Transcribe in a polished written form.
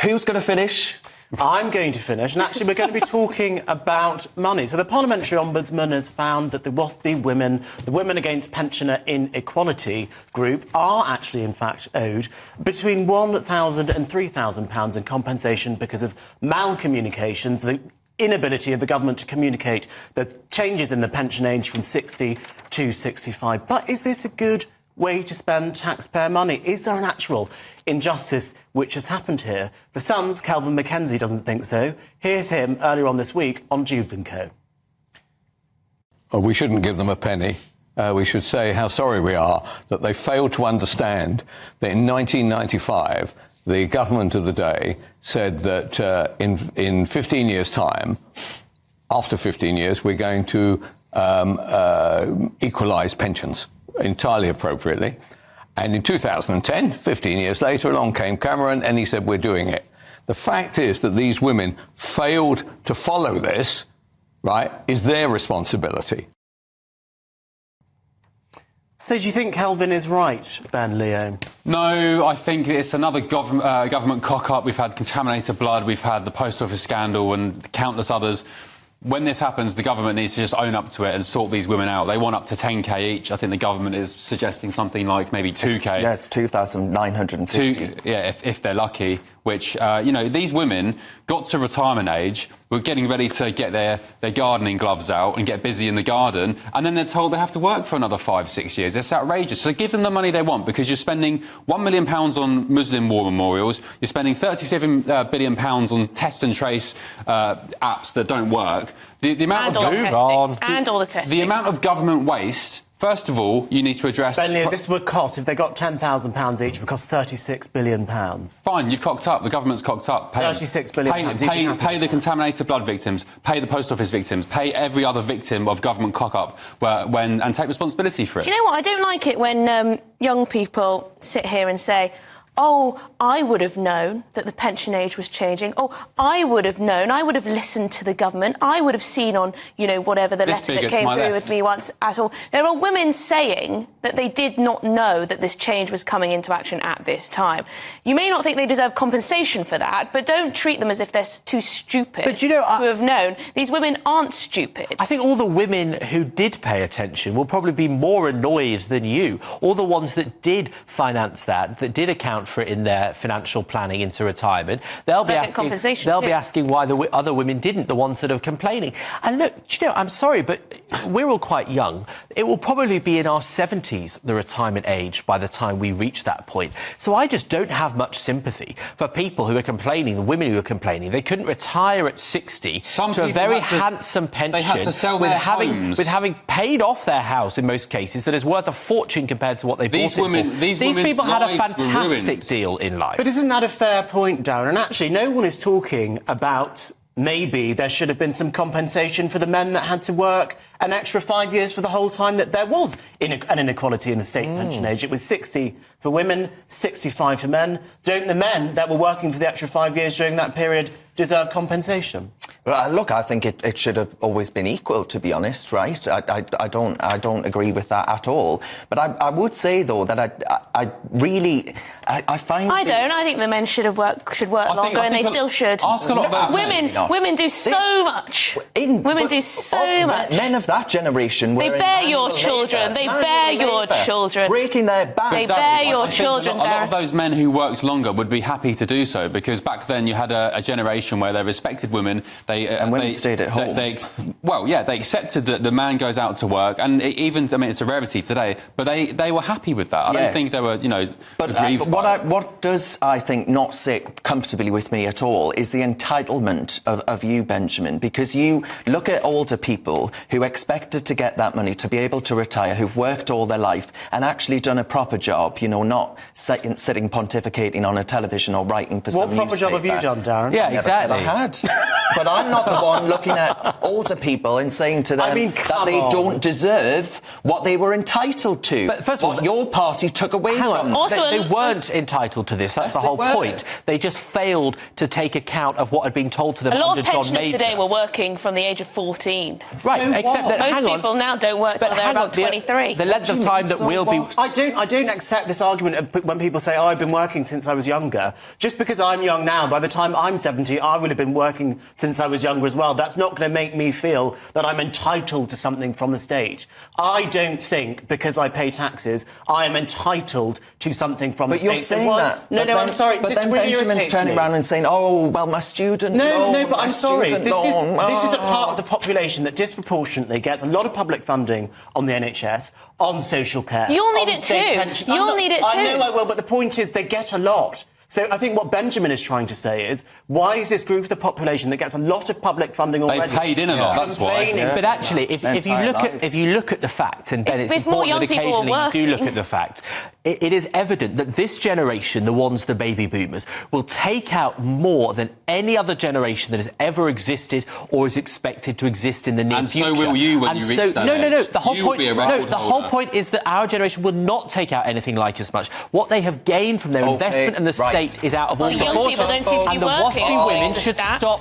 Who's going to finish? I'm going to finish, and actually we're going to be talking about money. So the Parliamentary Ombudsman has found that the WASPI women, the Women Against Pensioner Inequality group, are actually in fact owed between £1,000 and £3,000 in compensation because of malcommunications, the inability of the government to communicate the changes in the pension age from 60 to 65. But is this a good way to spend taxpayer money? Is there an actual injustice which has happened here? The Sun's Kelvin Mackenzie doesn't think so. Here's him earlier on this week on Jubes & Co. Well, we shouldn't give them a penny. We should say how sorry we are that they failed to understand that in 1995, the government of the day said that in 15 years' time, after 15 years, we're going to equalise pensions entirely appropriately. And in 2010, 15 years later, along came Cameron and he said, we're doing it. The fact is that these women failed to follow this, right, is their responsibility. So do you think Kelvin is right, Ben Leo? No, I think it's another government cock-up. We've had contaminated blood, we've had the post office scandal and countless others. When this happens, the government needs to just own up to it and sort these women out. They want up to 10k each. I think the government is suggesting something like maybe 2k. Yeah, it's 2,950. Yeah, if they're lucky. Which, you know, these women got to retirement age, were getting ready to get their gardening gloves out and get busy in the garden, and then they're told they have to work for another 5-6 years. It's outrageous. So give them the money they want, because you're spending £1 million on Muslim war memorials, you're spending £37 billion on test and trace apps that don't work. The amount all the testing. The amount of government waste. First of all, you need to address... Ben Leo, this would cost, if they got £10,000 each, would cost £36 billion. Fine, you've cocked up. The government's cocked up. Pay £36 billion. Pay the contaminated blood victims, pay the post office victims, pay every other victim of government cock-up and take responsibility for it. Do you know what? I don't like it when young people sit here and say, oh, I would have known that the pension age was changing. Oh, I would have known. I would have listened to the government. I would have seen on, you know, whatever the letter that came through with me once at all. There are women saying that they did not know that this change was coming into action at this time. You may not think they deserve compensation for that, but don't treat them as if they're too stupid to have known. These women aren't stupid. I think all the women who did pay attention will probably be more annoyed than you. All the ones that did finance that did account for it in their financial planning into retirement, they'll be asking why the other women didn't, the ones that are complaining. And look, you know, I'm sorry, but we're all quite young. It will probably be in our 70s, the retirement age, by the time we reach that point. So I just don't have much sympathy for people who are complaining, the women who are complaining. They couldn't retire at 60 to a very handsome pension. They had to sell their homes. With having paid off their house in most cases that is worth a fortune compared to what they bought it for. These people had a fantastic deal in life. But isn't that a fair point, Darren? And actually, no one is talking about maybe there should have been some compensation for the men that had to work an extra 5 years for the whole time that there was an inequality in the state pension age. It was 60 for women, 65 for men. Don't the men that were working for the extra 5 years during that period deserve compensation? Well, look, I think it should have always been equal, to be honest, right? I don't agree with that at all. But I would say, though, that I find... I don't. I think the men should work longer, and they still should. Ask a lot of those women do so much. Women do so much. Men of that generation... They bear your children. They bear your children. Breaking their back. They bear your children, A lot of those men who worked longer would be happy to do so, because back then you had a generation where they respected women. And women stayed at home. They accepted that the man goes out to work, and it's a rarity today, but they were happy with that. I don't think they were, But what does, I think, not sit comfortably with me at all is the entitlement of you, Benjamin, because you look at older people who expected to get that money to be able to retire, who've worked all their life and actually done a proper job, not sitting pontificating on a television or writing for some newspaper. What proper job have you done, Darren? Yeah, exactly. I had. But I'm not the one looking at older people and saying to them that they don't deserve what they were entitled to. But first of all, your party took away from them. Also, they weren't weren't entitled to this. That's the Yes, whole they were. point. They just failed to take account of what had been told to them A lot under of John pensioners Major. today were working from the age of 14. Right, except that, Most hang on, people now don't work till they're hang on, about 23. The length of time that we'll be... I don't accept this argument of when people say, oh, I've been working since I was younger. Just because I'm young now, by the time I'm 70, I will have been working since I was younger as well. That's not going to make me feel that I'm entitled to something from the state. I don't think, because I pay taxes, I am entitled to something from the state. But you're saying that. No, I'm sorry. But this then really Benjamin's irritates turning me. around and saying, oh, well, my student No, loan, but my I'm sorry. student This is a loan. part of the population that disproportionately gets a lot of public funding on the NHS, on social care. You'll need on it state too. pensions. You'll need it I too. know I will, but the point is they get a lot. So I think what Benjamin is trying to say is, why is this group of the population that gets a lot of public funding already... They paid in a lot, that's why. complaining? But actually, if you look at the facts, and Ben, it's If more important that young people occasionally are you do look working- at the facts, it is evident that this generation, the baby boomers, will take out more than any other generation that has ever existed or is expected to exist in the near And so future. will you when you reach that No. age. The whole You will point. be a No, record the whole holder. point is that our generation will not take out anything like as much. What they have gained from their Okay, investment in the right. state is out of all Well, young proportion. people don't seem to be And the working. WASPI women The should stats. stop.